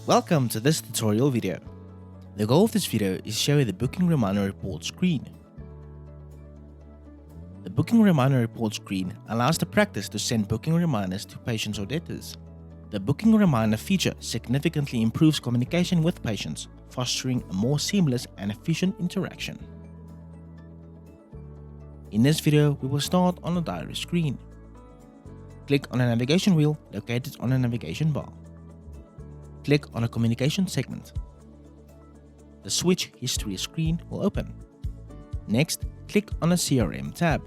Welcome to this tutorial video. The goal of this video is to show you the booking reminder report screen. The booking reminder report screen allows the practice to send booking reminders to patients or debtors. The booking reminder feature significantly improves communication with patients, fostering a more seamless and efficient interaction. In this video, we will start on the diary screen. Click on a navigation wheel located on the navigation bar. Click on a communication segment. The switch history screen will open. Next, click on the CRM tab.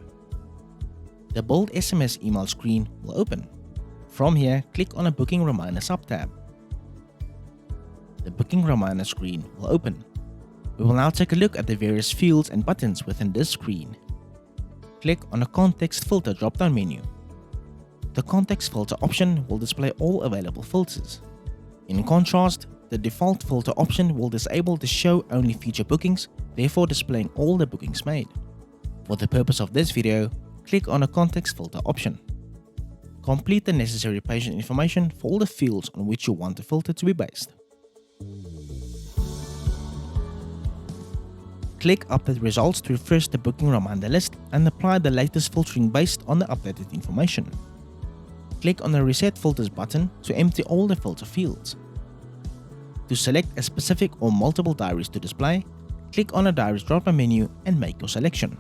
The build SMS email screen will open. From here, click on a booking reminder sub-tab. The booking reminder screen will open. We will now take a look at the various fields and buttons within this screen. Click on the context filter drop-down menu. The context filter option will display all available filters. In contrast, the default filter option will disable the show only future bookings, therefore displaying all the bookings made. For the purpose of this video, click on the context filter option. Complete the necessary patient information for all the fields on which you want the filter to be based. Click Update Results to refresh the booking reminder list and apply the latest filtering based on the updated information. Click on the Reset Filters button to empty all the filter fields. To select a specific or multiple diaries to display, click on the Diaries drop-down menu and make your selection.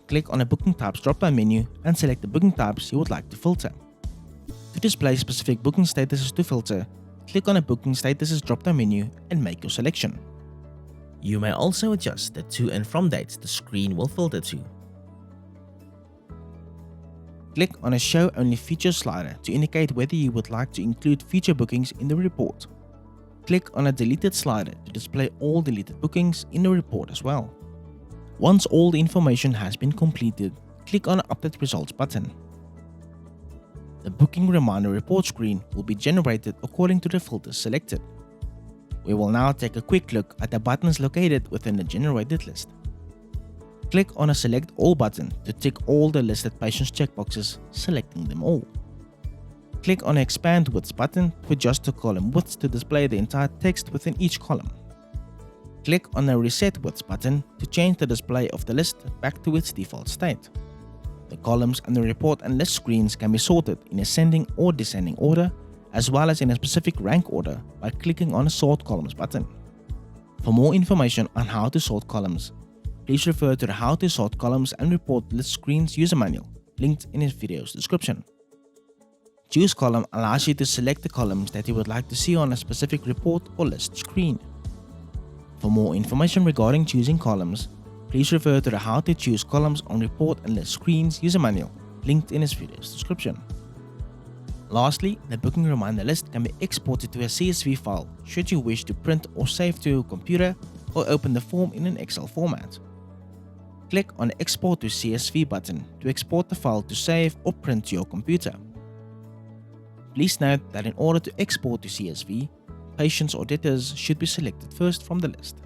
Click on the Booking Types drop-down menu and select the booking types you would like to filter. To display specific booking statuses to filter, click on the Booking Statuses drop-down menu and make your selection. You may also adjust the to and from dates the screen will filter to. Click on a Show Only Features slider to indicate whether you would like to include future bookings in the report. Click on a Deleted slider to display all deleted bookings in the report as well. Once all the information has been completed, click on the Update Results button. The booking reminder report screen will be generated according to the filters selected. We will now take a quick look at the buttons located within the generated list. Click on a Select All button to tick all the listed patients checkboxes, selecting them all. Click on the Expand Widths button to adjust the column widths to display the entire text within each column. Click on the Reset Widths button to change the display of the list back to its default state. The columns and the report and list screens can be sorted in ascending or descending order, as well as in a specific rank order by clicking on the Sort Columns button. For more information on how to sort columns, please refer to the How to Sort Columns and Report List Screens user manual, linked in this video's description. Choose Column allows you to select the columns that you would like to see on a specific report or list screen. For more information regarding choosing columns, please refer to the How to Choose Columns on Report and List Screens user manual, linked in this video's description. Lastly, the booking reminder list can be exported to a CSV file should you wish to print or save to your computer or open the form in an Excel format. Click on the Export to CSV button to export the file to save or print to your computer. Please note that in order to export to CSV, patients or debtors should be selected first from the list.